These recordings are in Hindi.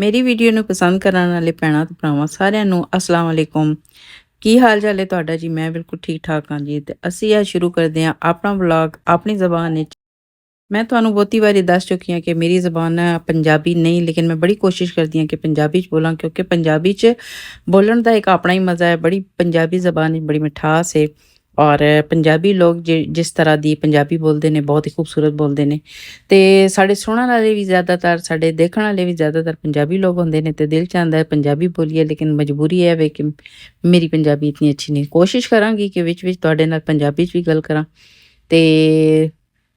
ਮੇਰੀ ਵੀਡੀਓ ਨੂੰ ਪਸੰਦ ਕਰਨ ਵਾਲੇ ਭੈਣਾਂ ਤੇ ਭਰਾਵਾਂ ਸਾਰਿਆਂ ਨੂੰ ਅਸਲਾਮ ਵਾਲੇਕੁਮ। ਕੀ ਹਾਲ ਚਾਲ ਹੈ ਤੁਹਾਡਾ ਜੀ? ਮੈਂ ਬਿਲਕੁਲ ਠੀਕ ਠਾਕ ਹਾਂ ਜੀ। ਤੇ ਅਸੀਂ ਅੱਜ ਸ਼ੁਰੂ ਕਰਦੇ ਹਾਂ ਆਪਣਾ ਵਲੌਗ ਆਪਣੀ ਜ਼ਬਾਨ ਵਿੱਚ। ਮੈਂ ਤੁਹਾਨੂੰ ਬਹੁਤੀ ਵਾਰੀ ਦੱਸ ਚੁੱਕੀ ਹਾਂ ਕਿ ਮੇਰੀ ਜ਼ਬਾਨ ਪੰਜਾਬੀ ਨਹੀਂ, ਲੇਕਿਨ ਮੈਂ ਬੜੀ ਕੋਸ਼ਿਸ਼ ਕਰਦੀ ਹਾਂ ਕਿ ਪੰਜਾਬੀ 'ਚ ਬੋਲਾਂ, ਕਿਉਂਕਿ ਪੰਜਾਬੀ 'ਚ ਬੋਲਣ ਦਾ ਇੱਕ ਆਪਣਾ ਹੀ ਮਜ਼ਾ ਹੈ। ਬੜੀ ਪੰਜਾਬੀ ਜ਼ਬਾਨ ਵਿੱਚ ਬੜੀ ਮਿਠਾਸ ਹੈ। ਔਰ ਪੰਜਾਬੀ ਲੋਕ ਜਿਸ ਤਰ੍ਹਾਂ ਦੀ ਪੰਜਾਬੀ ਬੋਲਦੇ ਨੇ, ਬਹੁਤ ਹੀ ਖੂਬਸੂਰਤ ਬੋਲਦੇ ਨੇ। ਤੇ ਸਾਡੇ ਸੁਣਨ ਵਾਲੇ ਵੀ ਜ਼ਿਆਦਾਤਰ, ਸਾਡੇ ਦੇਖਣ ਵਾਲੇ ਵੀ ਜ਼ਿਆਦਾਤਰ ਪੰਜਾਬੀ ਲੋਕ ਹੁੰਦੇ ਨੇ। ਤੇ ਦਿਲ 'ਚ ਆਉਂਦਾ ਹੈ ਪੰਜਾਬੀ ਬੋਲੀਏ, ਲੇਕਿਨ ਮਜਬੂਰੀ ਇਹ ਵੇ ਕਿ ਮੇਰੀ ਪੰਜਾਬੀ ਇਤਨੀ ਅੱਛੀ ਨਹੀਂ। ਕੋਸ਼ਿਸ਼ ਕਰਾਂਗੀ ਕਿ ਵਿੱਚ ਵਿੱਚ ਤੁਹਾਡੇ ਨਾਲ ਪੰਜਾਬੀ 'ਚ ਵੀ ਗੱਲ ਕਰਾਂ, ਤੇ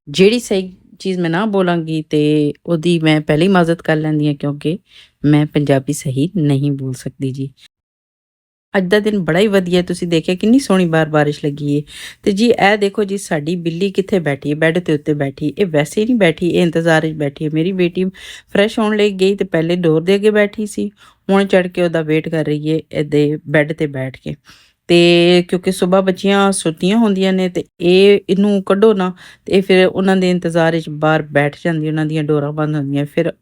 ਜਿਹੜੀ ਸਹੀ ਚੀਜ਼ ਮੈਂ ਨਾ ਬੋਲਾਂਗੀ ਤੇ ਉਹਦੀ ਮੈਂ ਪਹਿਲੇ ਹੀ ਮਾਜ਼ਰਤ ਕਰ ਲੈਂਦੀ ਹਾਂ, ਕਿਉਂਕਿ ਮੈਂ ਪੰਜਾਬੀ ਸਹੀ ਨਹੀਂ ਬੋਲ ਸਕਦੀ ਜੀ। ਅੱਜ ਦਾ ਦਿਨ ਬੜਾ ਹੀ ਵਧੀਆ, ਤੁਸੀਂ ਦੇਖਿਆ ਕਿੰਨੀ ਸੋਹਣੀ ਬਾਹਰ ਬਾਰਿਸ਼ ਲੱਗੀ ਏ। ਤੇ ਜੀ ਇਹ ਦੇਖੋ ਜੀ, ਸਾਡੀ ਬਿੱਲੀ ਕਿੱਥੇ ਬੈਠੀ ਹੈ? ਬੈੱਡ ਦੇ ਉੱਤੇ ਬੈਠੀ। ਇਹ ਵੈਸੇ ਨਹੀਂ ਬੈਠੀ, ਇਹ ਇੰਤਜ਼ਾਰ 'ਚ ਬੈਠੀ ਹੈ। ਮੇਰੀ ਬੇਟੀ ਫਰੈਸ਼ ਹੋਣ ਲਈ ਗਈ ਤੇ ਪਹਿਲੇ ਡੋਰ ਦੇ ਅੱਗੇ ਬੈਠੀ ਸੀ, ਹੁਣ ਚੜ੍ਹ ਕੇ ਉਹਦਾ ਵੇਟ ਕਰ ਰਹੀ ਹੈ ਇਹਦੇ ਬੈੱਡ ਤੇ ਬੈਠ ਕੇ। ਤੇ ਕਿਉਂਕਿ ਸੁਬਾਹ ਬੱਚੀਆਂ ਸੁੱਤੀਆਂ ਹੁੰਦੀਆਂ ਨੇ ਤੇ ਇਹਨੂੰ ਕੱਢੋ ਨਾ, ਤੇ ਇਹ ਫਿਰ ਉਹਨਾਂ ਦੇ ਇੰਤਜ਼ਾਰ ਵਿੱਚ ਬਾਹਰ ਬੈਠ ਜਾਂਦੀ, ਉਹਨਾਂ ਦੀਆਂ ਡੋਰਾਂ ਬੰਦ ਹੁੰਦੀਆਂ। ਫਿਰ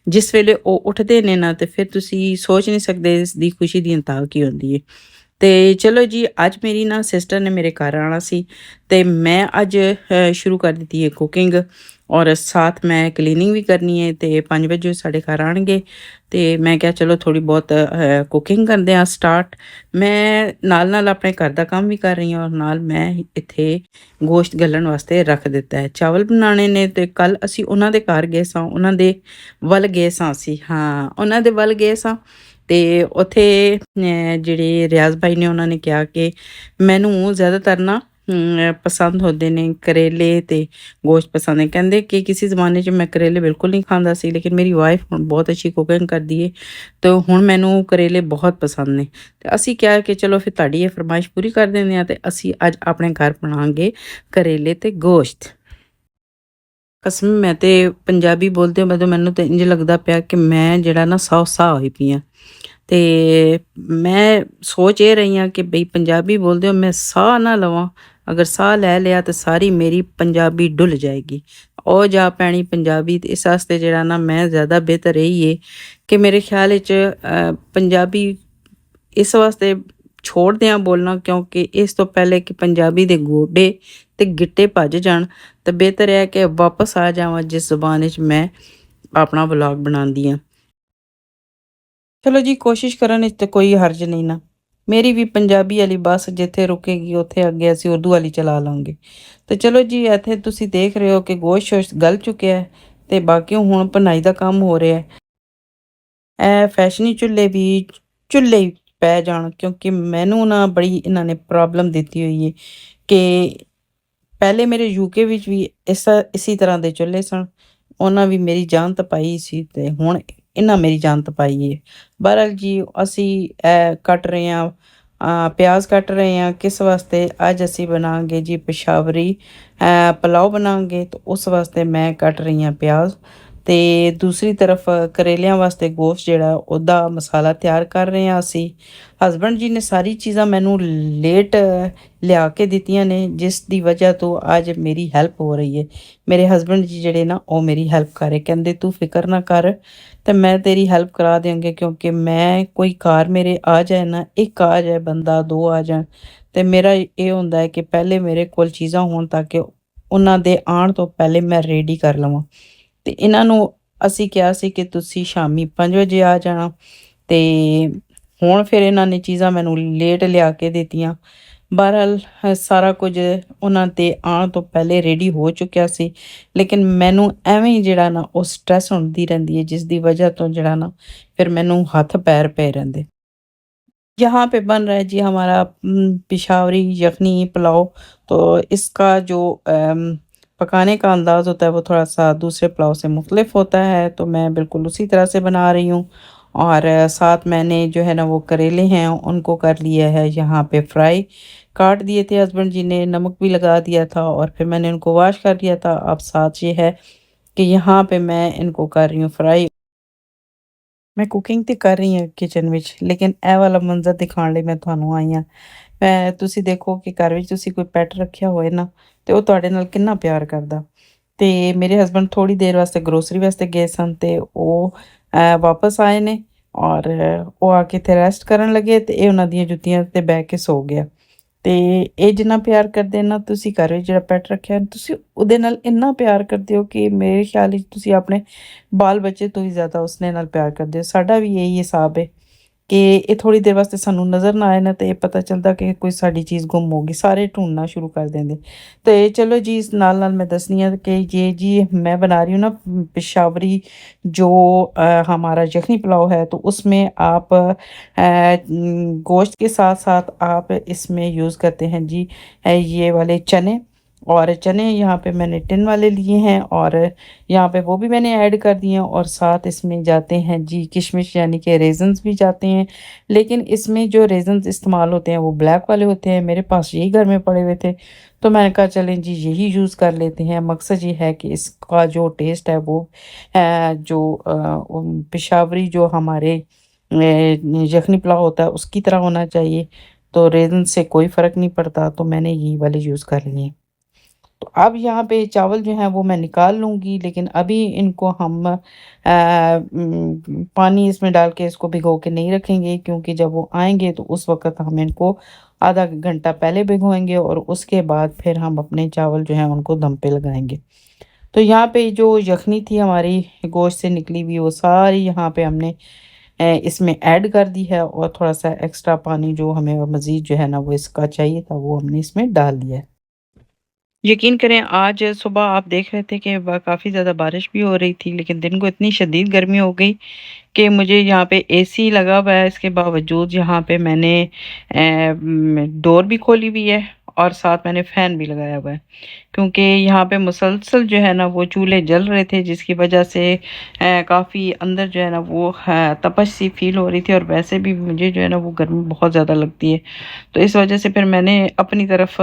ਜਿਸ ਵੇਲੇ ਉਹ ਉੱਠਦੇ ਨੇ ਨਾ, ਤੇ ਫਿਰ ਤੁਸੀਂ ਸੋਚ ਨਹੀਂ ਸਕਦੇ ਇਸ ਦੀ ਖੁਸ਼ੀ ਦੀ ਇੰਤਹਾ ਕੀ ਹੁੰਦੀ ਹੈ। ਤੇ ਚਲੋ ਜੀ, ਅੱਜ ਮੇਰੀ ਨਾ ਸਿਸਟਰ ਨੇ ਮੇਰੇ ਘਰ ਆਉਣਾ ਸੀ, ਤੇ ਮੈਂ ਅੱਜ ਸ਼ੁਰੂ ਕਰ ਦਿੱਤੀ ਹੈ ਕੁਕਿੰਗ, ਔਰ ਸਾਥ ਮੈਂ ਕਲੀਨਿੰਗ ਵੀ ਕਰਨੀ ਹੈ। ਤੇ 5 ਵਜੇ ਸਾਡੇ ਘਰ ਆਉਣਗੇ, ਤੇ ਮੈਂ ਕਿਹਾ ਚਲੋ ਥੋੜ੍ਹੀ ਬਹੁਤ ਕੁਕਿੰਗ ਕਰਦੇ ਹਾਂ ਸਟਾਰਟ। ਮੈਂ ਨਾਲ ਨਾਲ ਆਪਣੇ ਘਰ ਦਾ ਕੰਮ ਵੀ ਕਰ ਰਹੀ ਹਾਂ, ਔਰ ਨਾਲ ਮੈਂ ਇੱਥੇ ਗੋਸ਼ਤ ਗਲਣ ਵਾਸਤੇ ਰੱਖ ਦਿੱਤਾ ਹੈ। ਚਾਵਲ ਬਣਾਉਣੇ ਨੇ, ਤੇ ਕੱਲ ਅਸੀਂ ਉਹਨਾਂ ਦੇ ਘਰ ਗਏ ਸਾਂ, ਉਹਨਾਂ ਦੇ ਵੱਲ ਗਏ ਸਾਂ ਅਸੀਂ, ਹਾਂ ਉਹਨਾਂ ਦੇ ਵੱਲ ਗਏ ਸਾਂ। ਤੇ ਉੱਥੇ ਜਿਹੜੇ ਰਿਆਜ਼ ਭਾਈ ਨੇ, ਉਹਨਾਂ ਨੇ ਕਿਹਾ ਕਿ ਮੈਨੂੰ ਜ਼ਿਆਦਾਤਰ ਨਾ ਪਸੰਦ ਹੁੰਦੇ ਨੇ ਕਰੇਲੇ ਤੇ ਗੋਸ਼ਤ ਪਸੰਦ ਹੈ। ਕਹਿੰਦੇ ਕਿ ਕਿਸੇ ਜ਼ਮਾਨੇ 'ਚ ਮੈਂ ਕਰੇਲੇ ਬਿਲਕੁਲ ਨਹੀਂ ਖਾਂਦਾ ਸੀ, ਲੇਕਿਨ ਮੇਰੀ ਵਾਈਫ ਹੁਣ ਬਹੁਤ ਅੱਛੀ ਕੁਕਿੰਗ ਕਰਦੀ ਹੈ, ਤੇ ਹੁਣ ਮੈਨੂੰ ਕਰੇਲੇ ਬਹੁਤ ਪਸੰਦ ਨੇ। ਤੇ ਅਸੀਂ ਕਿਹਾ ਕਿ ਚਲੋ ਫਿਰ ਤੁਹਾਡੀ ਇਹ ਫਰਮਾਇਸ਼ ਪੂਰੀ ਕਰ ਦਿੰਦੇ ਹਾਂ, ਤੇ ਅਸੀਂ ਅੱਜ ਆਪਣੇ ਘਰ ਬਣਾਵਾਂਗੇ ਕਰੇਲੇ ਤੇ ਗੋਸ਼ਤ। ਕਸਮ, ਮੈਂ ਤੇ ਪੰਜਾਬੀ ਬੋਲਦੇ ਮਤਲਬ ਮੈਨੂੰ ਤਾਂ ਇੰਝ ਲੱਗਦਾ ਪਿਆ ਕਿ ਮੈਂ ਜਿਹੜਾ ਨਾ ਸਾਹ ਸਾਹ ਹੋਈ ਪਈ ਹਾਂ। ਤੇ ਮੈਂ ਸੋਚ ਇਹ ਰਹੀ ਹਾਂ ਕਿ ਬਈ ਪੰਜਾਬੀ ਬੋਲਦੇ ਹੋ, ਮੈਂ ਸਾਹ ਨਾ ਲਵਾਂ। ਅਗਰ ਸਾਹ ਲੈ ਲਿਆ ਤਾਂ ਸਾਰੀ ਮੇਰੀ ਪੰਜਾਬੀ ਡੁੱਲ ਜਾਏਗੀ। ਉਹ ਜਾ ਪੈਣੀ ਪੰਜਾਬੀ। ਤੇ ਇਸ ਵਾਸਤੇ ਜਿਹੜਾ ਨਾ ਮੈਂ ਜ਼ਿਆਦਾ ਬਿਹਤਰ ਇਹੀ ਹੈ ਕਿ ਮੇਰੇ ਖਿਆਲ ਵਿੱਚ ਪੰਜਾਬੀ ਇਸ ਵਾਸਤੇ ਛੋੜਦੇ ਹਾਂ ਬੋਲਣਾ, ਕਿਉਂਕਿ ਇਸ ਤੋਂ ਪਹਿਲੇ ਕਿ ਪੰਜਾਬੀ ਦੇ ਗੋਡੇ ਤੇ ਗਿੱਟੇ ਭੱਜ ਜਾਣ, ਤਾਂ ਬਿਹਤਰ ਹੈ ਕਿ ਵਾਪਸ ਆ ਜਾਵਾਂ ਜਿਸ ਜ਼ੁਬਾਨ ਵਿੱਚ ਮੈਂ ਆਪਣਾ ਵਲੌਗ ਬਣਾਉਂਦੀ ਹਾਂ। ਚਲੋ ਜੀ, ਕੋਸ਼ਿਸ਼ ਕਰਨ ਵਿੱਚ ਤਾਂ ਕੋਈ ਹਰਜ ਨਹੀਂ ਨਾ। ਮੇਰੀ ਵੀ ਪੰਜਾਬੀ ਵਾਲੀ ਬੱਸ ਜਿੱਥੇ ਰੁਕੇਗੀ ਉੱਥੇ ਅੱਗੇ ਅਸੀਂ ਉਰਦੂ ਵਾਲੀ ਚਲਾ ਲਵਾਂਗੇ। ਤੇ ਚਲੋ ਜੀ, ਇੱਥੇ ਤੁਸੀਂ ਦੇਖ ਰਹੇ ਹੋ ਕਿ ਗੋਸ਼ਤ ਸ਼ੋਸ਼ਤ ਗਲ ਚੁੱਕਿਆ ਹੈ, ਤੇ ਬਾਕੀ ਹੁਣ ਭੁਨਾਈ ਦਾ ਕੰਮ ਹੋ ਰਿਹਾ ਹੈ। ਇਹ ਫੈਸ਼ਨੀ ਚੁੱਲ੍ਹੇ ਵੀ ਚੁੱਲ੍ਹੇ ਹੀ ਪੈ ਜਾਣ, ਕਿਉਂਕਿ ਮੈਨੂੰ ਨਾ ਬੜੀ ਇਹਨਾਂ ਨੇ ਪ੍ਰੋਬਲਮ ਦਿੱਤੀ ਹੋਈ ਹੈ ਕਿ ਪਹਿਲੇ ਮੇਰੇ ਯੂਕੇ ਵਿੱਚ ਵੀ ਇਸੀ ਤਰ੍ਹਾਂ ਦੇ ਚੁੱਲ੍ਹੇ ਸਨ, ਉਹਨਾਂ ਵੀ ਮੇਰੀ ਜਾਨ ਤਪਾਈ ਸੀ, ਤੇ ਹੁਣ ਇਹਨਾਂ ਮੇਰੀ ਜਾਨ ਤਪਾਈ ਹੈ। ਬਹਰਹਾਲ ਜੀ, ਅਸੀਂ ਕੱਟ ਰਹੇ ਹਾਂ, ਪਿਆਜ਼ ਕੱਟ ਰਹੇ ਹਾਂ। ਕਿਸ ਵਾਸਤੇ? ਅੱਜ ਅਸੀਂ ਬਣਾਵਾਂਗੇ ਜੀ ਪਿਸ਼ਾਵਰੀ ਪੁਲਾਓ ਬਣਾਵਾਂਗੇ, ਤਾਂ ਉਸ ਵਾਸਤੇ ਮੈਂ ਕੱਟ ਰਹੀ ਹਾਂ ਪਿਆਜ਼। ਤੇ ਦੂਸਰੀ ਤਰਫ ਕਰੇਲਿਆਂ ਵਾਸਤੇ ਗੋਸ਼ਤ ਜਿਹੜਾ ਉਹਦਾ ਮਸਾਲਾ ਤਿਆਰ ਕਰ ਰਹੇ ਹਾਂ ਅਸੀਂ। ਹਸਬੈਂਡ ਜੀ ਨੇ ਸਾਰੀ ਚੀਜ਼ਾਂ ਮੈਨੂੰ ਲੇਟ ਲਿਆ ਕੇ ਦਿੱਤੀਆਂ ਨੇ, ਜਿਸ ਦੀ ਵਜ੍ਹਾ ਤੋਂ ਅੱਜ ਮੇਰੀ ਹੈਲਪ ਹੋ ਰਹੀ ਹੈ। ਮੇਰੇ ਹਸਬੈਂਡ ਜੀ ਜਿਹੜੇ ਨਾ, ਉਹ ਮੇਰੀ ਹੈਲਪ ਕਰ ਰਹੇ, ਕਹਿੰਦੇ ਤੂੰ ਫਿਕਰ ਨਾ ਕਰ, ਤੇ ਮੈਂ ਤੇਰੀ ਹੈਲਪ ਕਰਾ ਦਿਆਂਗੇ। ਕਿਉਂਕਿ ਮੈਂ ਕੋਈ ਘਰ ਮੇਰੇ ਆ ਜਾਏ ਨਾ, ਇੱਕ ਆ ਜਾਏ ਬੰਦਾ, ਦੋ ਆ ਜਾਣ, ਤੇ ਮੇਰਾ ਇਹ ਹੁੰਦਾ ਹੈ ਕਿ ਪਹਿਲੇ ਮੇਰੇ ਕੋਲ ਚੀਜ਼ਾਂ ਹੋਣ, ਤਾਂ ਕਿ ਉਹਨਾਂ ਦੇ ਆਉਣ ਤੋਂ ਪਹਿਲੇ ਮੈਂ ਰੈਡੀ ਕਰ ਲਵਾਂ। ਤੇ ਇਹਨਾਂ ਨੂੰ ਅਸੀਂ ਕਿਹਾ ਸੀ ਕਿ ਤੁਸੀਂ ਸ਼ਾਮੀ 5 ਵਜੇ ਆ ਜਾਣਾ, ਤੇ ਹੁਣ ਫਿਰ ਇਹਨਾਂ ਨੇ ਚੀਜ਼ਾਂ ਮੈਨੂੰ ਲੇਟ ਲਿਆ ਕੇ ਦਿੱਤੀਆਂ। ਬਹਰਹਾਲ ਸਾਰਾ ਕੁਝ ਉਹਨਾਂ ਦੇ ਆਉਣ ਤੋਂ ਪਹਿਲੇ ਰੈਡੀ ਹੋ ਚੁੱਕਿਆ ਸੀ, ਲੇਕਿਨ ਮੈਨੂੰ ਐਵੇਂ ਹੀ ਜਿਹੜਾ ਨਾ ਉਹ ਸਟਰੈਸ ਹੁੰਦੀ ਰਹਿੰਦੀ ਹੈ, ਜਿਸ ਦੀ ਵਜ੍ਹਾ ਤੋਂ ਜਿਹੜਾ ਨਾ फिर मैनू हाथ पैर पे रहंदे। यहाँ पे बन रहा है जी हमारा पेशावरी यखनी पुलाव। तो इसका जो पकाने का अंदाज़ होता है वो थोड़ा सा दूसरे पुलाव से मुख्तलिफ होता है, तो मैं बिल्कुल उसी तरह से बना रही हूँ। और साथ मैंने जो है ना वो करेले हैं उनको कर लिया है यहाँ पे फ्राई, काट दिए थे हस्बैंड जी ने, नमक भी लगा दिया था और फिर मैंने उनको वॉश कर लिया था। अब साथ ये है कि यहाँ पे मैं इनको कर रही हूँ फ्राई। मैं कुकिंग तो कर रही ਹਾਂ ਕਿਚਨ ਵਿੱਚ, ਲੇਕਿਨ ਇਹ ਵਾਲਾ ਮੰਜ਼ਰ ਦਿਖਾਉਣ ਲਈ ਮੈਂ ਤੁਹਾਨੂੰ ਆਈ ਹਾਂ। ਤੁਸੀਂ ਦੇਖੋ ਕਿ ਘਰ ਵਿੱਚ ਤੁਸੀਂ ਕੋਈ ਪੈਟ ਰੱਖਿਆ ਹੋਏ ਨਾ, ਤੇ ਉਹ ਤੁਹਾਡੇ ਨਾਲ ਕਿੰਨਾ ਪਿਆਰ ਕਰਦਾ। ਤੇ ਮੇਰੇ ਹਸਬੈਂਡ ਥੋੜ੍ਹੀ ਦੇਰ ਵਾਸਤੇ ਗਰੋਸਰੀ ਵਾਸਤੇ ਗਏ ਸਨ, ਤੇ ਉਹ वापस आए ने और वो आके इत्थे रेस्ट करन लगे ते ਇਹ ਉਹਨਾਂ ਦੀਆਂ ਜੁੱਤੀਆਂ ਤੇ ਬਹਿ ਕੇ ਸੋ ਗਿਆ। ਤੇ ਇਹ ਜਿੰਨਾ ਪਿਆਰ ਕਰਦੇ ਨਾ ਤੁਸੀਂ ਘਰ ਵਿੱਚ ਜਿਹੜਾ ਪੈਟ ਰੱਖਿਆ ਤੁਸੀਂ ਉਹਦੇ ਨਾਲ ਇੰਨਾ ਪਿਆਰ ਕਰਦੇ ਹੋ ਕਿ ਮੇਰੇ ਖਿਆਲ ਵਿੱਚ ਤੁਸੀਂ ਆਪਣੇ ਬਾਲ ਬੱਚੇ ਤੋਂ ਵੀ ਜ਼ਿਆਦਾ ਉਸਨੇ ਨਾਲ ਪਿਆਰ ਕਰਦੇ ਹੋ। ਸਾਡਾ ਵੀ ਇਹੀ ਹਿਸਾਬ ਹੈ ਕਿ ਇਹ ਥੋੜ੍ਹੀ ਦੇਰ ਵਾਸਤੇ ਸਾਨੂੰ ਨਜ਼ਰ ਨਾ ਆਏ ਨਾ ਤੇ ਇਹ ਪਤਾ ਚੱਲਦਾ ਕਿ ਕੋਈ ਸਾਡੀ ਚੀज़ गुम हो गई, सारे ढूँढना शुरू कर देंगे। तो चलो जी इस नाल मैं दसनी है कि ये जी मैं बना रही हूँ ना पेशावरी जो हमारा यखनी पुलाव है, तो उसमें आप गोश्त के साथ-साथ आप इसमें यूज़ करते हैं जी ये वाले चने, और चने यहाँ पे मैंने टिन वाले लिए हैं और यहाँ पे वो भी मैंने ऐड कर दिए हैं, और साथ इसमें जाते हैं जी किशमिश यानी कि रेज़न्स भी जाते हैं। लेकिन इसमें जो रेज़न्स इस्तेमाल होते हैं वो ब्लैक वाले होते हैं, मेरे पास यही घर में पड़े हुए थे तो मैंने कहा चलें जी यही यूज़ कर लेते हैं। मकसद ये है कि इसका जो टेस्ट है वो पेशावरी जो हमारे यखनी पुलाव होता है उसकी तरह होना चाहिए। तो रेज़न से कोई फ़र्क नहीं पड़ता, तो मैंने यही वाले यूज़ कर लिए। तो अब यहाँ पे चावल जो हैं वो मैं निकाल लूँगी, लेकिन अभी इनको हम पानी इसमें डाल के इसको भिगो के नहीं रखेंगे, क्योंकि जब वो आएँगे तो उस वक़्त हम इनको आधा घंटा पहले भिगोएँगे और उसके बाद फिर हम अपने चावल जो हैं उनको दम पे लगाएँगे। तो यहाँ पे जो यखनी थी हमारी गोश्त से निकली हुई वो सारी यहाँ पे हमने इसमें ऐड कर दी है, और थोड़ा-सा एक्स्ट्रा पानी जो हमें मज़ीद जो है ना वो इसका चाहिए था वो हमने इसमें डाल दिया है। यकीन करें आज सुबह आप देख रहे थे कि काफ़ी ज़्यादा बारिश भी हो रही थी, लेकिन दिन को इतनी शदीद गर्मी हो गई कि मुझे यहाँ पे एसी लगा हुआ है, इसके बावजूद यहाँ पे मैंने डोर भी खोली हुई है और साथ मैंने फ़ैन भी लगाया हुआ है, क्योंकि यहाँ पे मुसलसल जो है ना वो चूल्हे जल रहे थे, जिसकी वजह से काफ़ी अंदर जो है ना वो तपश सी फ़ील हो रही थी, और वैसे भी मुझे जो है ना वो गर्मी बहुत ज़्यादा लगती है। तो इस वजह से फिर मैंने अपनी तरफ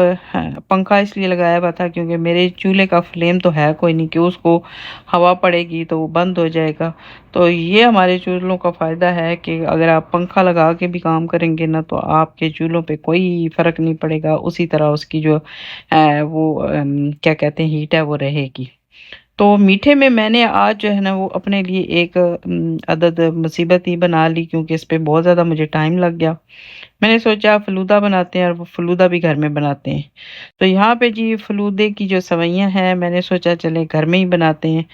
पंखा इसलिए लगाया हुआ था, क्योंकि मेरे चूल्हे का फ्लेम तो है कोई नहीं कि उसको हवा पड़ेगी तो वो बंद हो जाएगा। तो ये हमारे चूल्हों का फ़ायदा है कि अगर आप पंखा लगा के भी काम करेंगे ना तो आपके चूल्हों पे कोई फ़र्क नहीं पड़ेगा, उसी तरह उसकी जो क्या कहते हैं हीट है वो रहेगी। तो मीठे में मैंने आज जो है ना वो अपने लिए एक अदद मुसीबत ही बना ली, क्योंकि इस पे बहुत ज़्यादा मुझे टाइम लग गया। मैंने सोचा फ़लूदा बनाते हैं और वो फ़लूदा भी घर में बनाते हैं। तो यहाँ पे जी फ़लूदे की जो सेवइयाँ हैं मैंने सोचा चलें घर में ही बनाते हैं।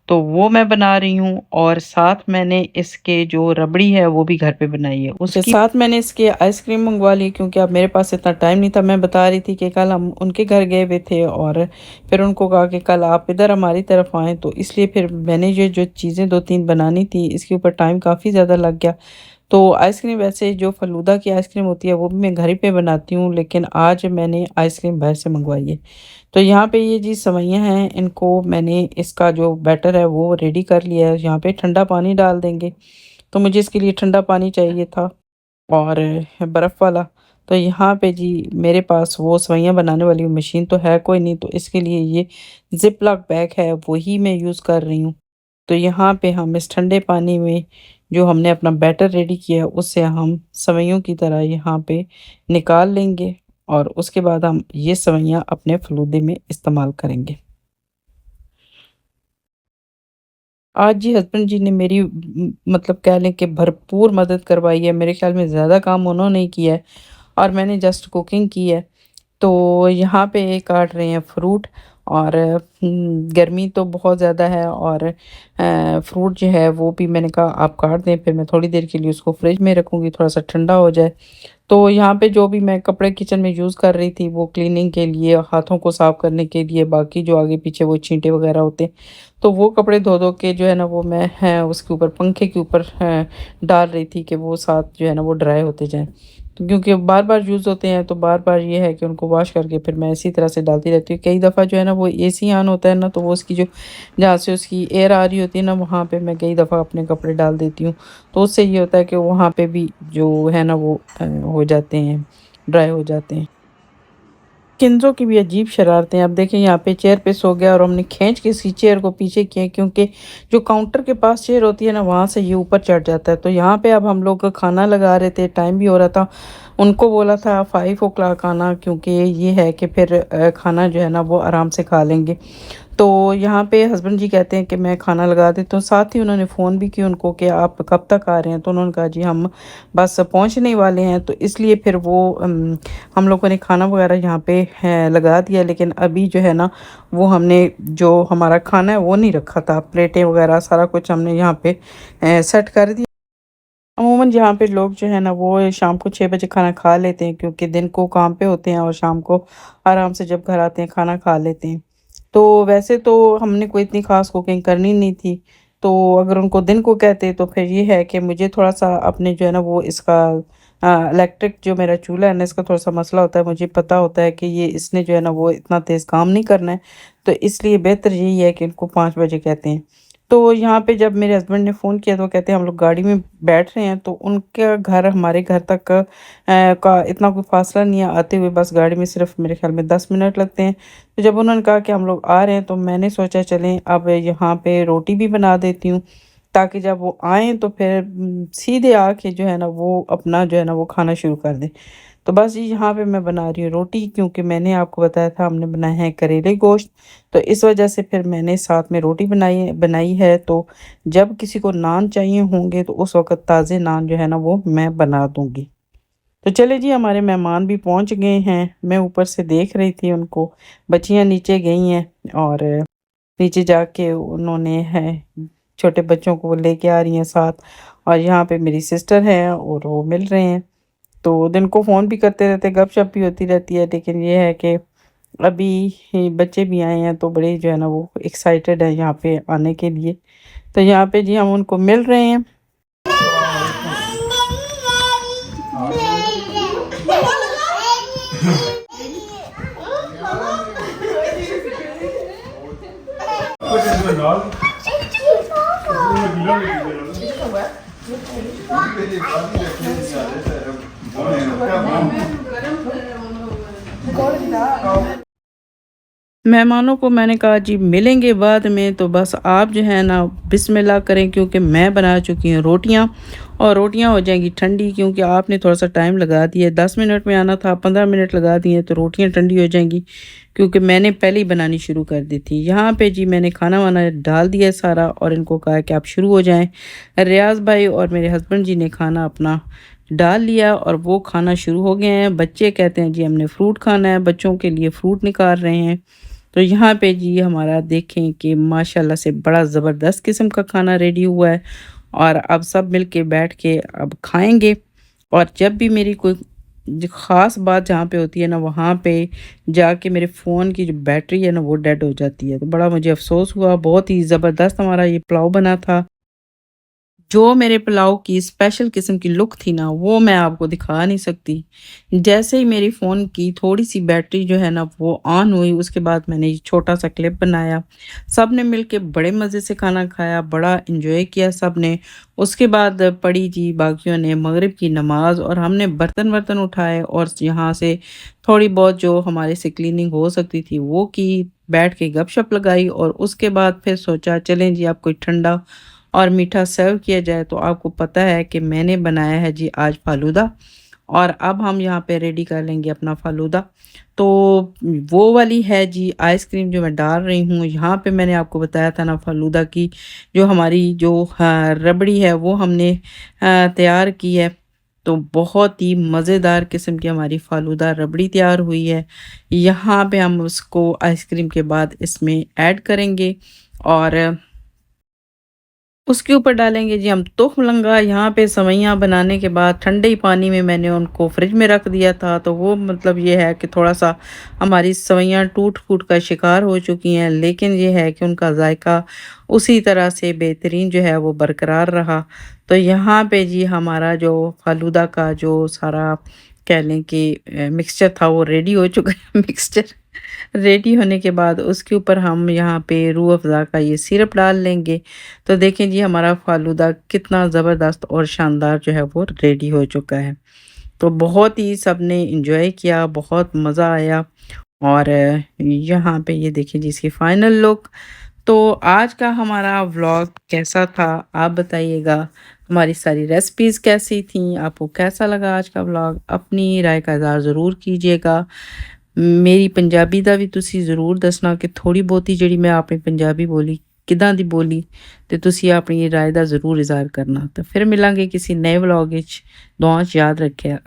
तो वो मैं बना रही हूँ, और साथ मैंने इसके जो रबड़ी है वो भी घर पे बनाई है। उसके साथ मैंने इसकी आइसक्रीम मँगवा ली, क्योंकि अब मेरे पास इतना टाइम नहीं था। मैं बता रही थी कि कल हम उनके घर गए हुए थे और फिर उनको कहा कि कल आप इधर हमारी तरफ आएँ, तो इसलिए फिर मैंने ये जो चीज़ें 2-3 बनानी थी इसके ऊपर टाइम काफ़ी ज़्यादा लग गया। तो आइसक्रीम वैसे जो फ़लूदा की आइसक्रीम होती है वो भी मैं घर ही पे बनाती हूँ, लेकिन आज मैंने आइसक्रीम बाहर से मँगवाई है। तो यहाँ पे ये जी सेवइयाँ हैं, इनको मैंने इसका जो बैटर है वो रेडी कर लिया है। यहाँ पे ठंडा पानी डाल देंगे, तो मुझे इसके लिए ठंडा पानी चाहिए था और बर्फ़ वाला। तो यहाँ पे जी मेरे पास वो सेवइयाँ बनाने वाली मशीन तो है कोई नहीं, तो इसके लिए ये ज़िप-लॉक बैग है वही मैं यूज़ कर रही हूँ। तो यहाँ पे हम इस ठंडे पानी में जो हमने अपना बैटर रेडी किया है उससे हम सेवइयों की तरह यहाँ पे निकाल लेंगे, और उसके बाद हम ये सेवइयाँ अपने फ़लूदे में इस्तेमाल करेंगे। आज जी हस्बैंड जी ने मेरी मतलब कह लें कि भरपूर मदद करवाई है। मेरे ख़्याल में ज़्यादा काम उन्होंने ही किया है और मैंने जस्ट कुकिंग की है। तो यहाँ पे ये काट रहे हैं फ्रूट, और गर्मी तो बहुत ज़्यादा है, और फ्रूट जो है वो भी मैंने कहा आप काट दें, फिर मैं थोड़ी देर के लिए उसको फ्रिज में रखूँगी थोड़ा-सा ठंडा हो जाए। तो यहाँ पे जो भी मैं कपड़े किचन में यूज़ कर रही थी वो क्लीनिंग के लिए, हाथों को साफ़ करने के लिए, बाकी जो आगे-पीछे वो छींटे वग़ैरह होते हैं, तो वो कपड़े धो-धो के जो है ना वो मैं उसके ऊपर पंखे के ऊपर डाल रही थी कि वो साथ जो है ना वो ड्राई होते जाएँ। तो क्योंकि बार-बार यूज़ होते हैं तो बार-बार ये है कि उनको वॉश करके फिर मैं इसी तरह से डालती रहती हूँ। कई दफ़ा जो है ना वो एसी ऑन होता है ना, तो वो उसकी जो जहाँ से उसकी एयर आ रही होती है ना वहाँ पे मैं कई दफ़ा अपने कपड़े डाल देती हूँ। तो उससे ये होता है कि वहाँ पे भी जो है ना वो हो जाते हैं, ड्राई हो जाते हैं। किन्ज़ों की भी अजीब शरारतें हैं। अब देखें यहाँ पे चेयर पे सो गया और हमने खींच के इसकी चेयर को पीछे किया, क्योंकि जो काउंटर के पास चेयर होती है ना वहाँ से ये ऊपर चढ़ जाता है। तो यहाँ पे अब हम लोग खाना लगा रहे थे, टाइम भी हो रहा था। उनको बोला था 5 ओ क्लॉक आना, क्योंकि ये है कि फिर खाना जो है ना वो आराम से खा लेंगे। तो यहाँ पे हस्बैंड जी कहते हैं कि मैं खाना लगा देता हूँ। साथ ही उन्होंने फ़ोन भी किया उनको कि आप कब तक आ रहे हैं? तो उन्होंने कहा जी हम बस पहुँचने ही वाले हैं। तो इसलिए फिर वो हम लोगों ने खाना वग़ैरह यहाँ पे लगा दिया, लेकिन अभी जो है ना वो हमने जो हमारा खाना है वो नहीं रखा था। प्लेटें वग़ैरह सारा कुछ हमने यहाँ पे सेट कर दिया। अमूमन यहाँ पे लोग जो है ना वो शाम को 6 बजे खाना खा लेते हैं, क्योंकि दिन को काम पे होते हैं और शाम को आराम से जब घर आते हैं खाना खा लेते हैं। तो वैसे तो हमने कोई इतनी ख़ास कुकिंग करनी नहीं थी, तो अगर उनको दिन को कहते तो फिर ये है कि मुझे थोड़ा-सा अपने जो है ना वो इसका इलेक्ट्रिक जो मेरा चूल्हा है ना इसका थोड़ा-सा मसला होता है। मुझे पता होता है कि ये इसने जो है ना वो इतना तेज़ काम नहीं करना है, तो इसलिए बेहतर यही है कि इनको 5 बजे कहते हैं। तो यहाँ पे जब मेरे हस्बैंड ने फ़ोन किया तो वो कहते हैं हम लोग गाड़ी में बैठ रहे हैं, तो उनका घर हमारे घर तक का इतना कोई फ़ासला नहीं है, आते हुए बस गाड़ी में सिर्फ़ मेरे ख़्याल में 10 मिनट लगते हैं। तो जब उन्होंने कहा कि हम लोग आ रहे हैं तो मैंने सोचा चलें अब यहाँ पे रोटी भी बना देती हूँ, ताकि जब वो आएँ तो फिर सीधे आके जो है ना वो अपना जो है ना वो खाना शुरू कर दें। तो बस जी यहाँ पे मैं बना रही हूँ रोटी, क्योंकि मैंने आपको बताया था हमने बनाया है करेले गोश्त, तो इस वजह से फिर मैंने साथ में रोटी बनाई बनाई है। तो जब किसी को नान चाहिए होंगे तो उस वक़्त ताज़े नान जो है ना वो मैं बना दूँगी। तो चलिए जी हमारे मेहमान भी पहुँच गए हैं, मैं ऊपर से देख रही थी उनको, बच्चियाँ नीचे गई हैं और नीचे जाके उन्होंने है छोटे बच्चों को लेके आ रही हैं साथ, और यहाँ पे मेरी सिस्टर हैं और वो मिल रहे हैं। तो दिन को फ़ोन भी करते रहते हैं, गपशप भी होती रहती है, लेकिन ये है कि अभी ही बच्चे भी आए हैं तो बड़े जो है ना वो एक्साइटेड हैं यहाँ पे आने के लिए। तो यहाँ पे जी हम उनको मिल रहे हैं। मेहमानों को मैंने कहा जी मिलेंगे बाद में, तो बस आप जो है ना बिस्मिल्लाह करें, क्योंकि मैं बना चुकी हूँ रोटियाँ, और रोटियाँ हो जाएंगी ठंडी, क्योंकि आपने थोड़ा सा टाइम लगा दिया, 10 मिनट में आना था 15 मिनट लगा दिए, तो रोटियाँ ठंडी हो जाएंगी, क्योंकि मैंने पहले ही बनानी शुरू कर दी थी। यहाँ पे जी मैंने खाना वाना डाल दिया है सारा, और इनको कहा कि आप शुरू हो जाएं। रियाज भाई और मेरे हस्बैंड जी ने खाना अपना डाल लिया और वो खाना शुरू हो गए हैं। बच्चे कहते हैं जी हमने फ्रूट खाना है, बच्चों के लिए फ्रूट निकाल रहे हैं। तो यहाँ पे जी हमारा देखें कि माशाल्लाह से बड़ा ज़बरदस्त किस्म का खाना रेडी हुआ है, और अब सब मिल के बैठ के अब खाएँगे। और जब भी मेरी कोई ख़ास बात जहाँ पे होती है ना, वहाँ पे जाके मेरे फ़ोन की जो बैटरी है ना वो डेड हो जाती है। तो बड़ा मुझे अफ़सोस हुआ, बहुत ही ज़बरदस्त हमारा ये पुलाव बना था। जो मेरे पुलाव की स्पेशल किस्म की लुक थी ना, वो मैं आपको दिखा नहीं सकती। जैसे ही मेरी फ़ोन की थोड़ी-सी बैटरी जो है ना वो ऑन हुई, उसके बाद मैंने ये छोटा-सा क्लिप बनाया। सबने मिल के बड़े मज़े से खाना खाया, बड़ा एन्जॉय किया सबने। उसके बाद पढ़ी जी बाकियों ने मगरिब की नमाज़, और हमने बर्तन-वर्तन उठाए और यहाँ से थोड़ी बहुत जो हमारे से क्लीनिंग हो सकती थी वो की, बैठ के गपशप लगाई, और उसके बाद फिर सोचा चलें जी अब कोई ठंडा और मीठा सर्व किया जाए। तो आपको पता है कि मैंने बनाया है जी आज फ़ालूदा, और अब हम यहाँ पे रेडी कर लेंगे अपना फ़ालूदा। तो वो वाली है जी आइसक्रीम जो मैं डाल रही हूँ। यहाँ पे मैंने आपको बताया था ना फ़ालूदा की जो हमारी जो रबड़ी है वो हमने तैयार की है। तो बहुत ही मज़ेदार किस्म की हमारी फ़ालूदा रबड़ी तैयार हुई है। यहाँ पे हम उसको आइसक्रीम के बाद इसमें ऐड करेंगे, और उसके ऊपर डालेंगे जी हम तुफ़लंगा। यहाँ पे सेवइयाँ बनाने के बाद ठंडे ही पानी में मैंने उनको फ्रिज में रख दिया था, तो वो मतलब ये है कि थोड़ा-सा हमारी सेवइयाँ टूट-फूट का शिकार हो चुकी हैं, लेकिन ये है कि उनका ज़ायक़ा उसी तरह से बेहतरीन जो है वो बरकरार रहा। तो यहाँ पे जी हमारा जो फ़ालूदा का जो सारा कह लें कि मिक्सचर था वो रेडी हो चुका है। मिक्सचर रेडी होने के बाद उसके ऊपर हम यहाँ पे रूह अफ़ज़ा का ये सिरप डाल लेंगे। तो देखें जी हमारा फ़ालूदा कितना ज़बरदस्त और शानदार जो है वो रेडी हो चुका है। तो बहुत ही सबने एन्जॉय किया, बहुत मज़ा आया, और यहाँ पे ये देखिए जी इसकी फाइनल लुक। तो आज का हमारा व्लॉग कैसा था आप बताइएगा? हमारी सारी रेसिपीज़ कैसी थीं? आपको कैसा लगा आज का व्लॉग? अपनी राय का इज़हार ज़रूर कीजिएगा। ਮੇਰੀ ਪੰਜਾਬੀ ਦਾ ਵੀ ਤੁਸੀਂ ਜ਼ਰੂਰ ਦੱਸਣਾ ਕਿ ਥੋੜ੍ਹੀ ਬਹੁਤੀ ਜਿਹੜੀ ਮੈਂ ਆਪਣੀ ਪੰਜਾਬੀ ਬੋਲੀ ਕਿੱਦਾਂ ਦੀ ਬੋਲੀ, ਅਤੇ ਤੁਸੀਂ ਆਪਣੀ ਰਾਏ ਦਾ ਜ਼ਰੂਰ ਇਜ਼ਹਾਰ ਕਰਨਾ। ਤਾਂ ਫਿਰ ਮਿਲਾਂਗੇ ਕਿਸੇ ਨਏ ਵਲੋਗ ਵਿੱਚ। ਦੁਆ 'ਚ ਯਾਦ ਰੱਖਿਆ।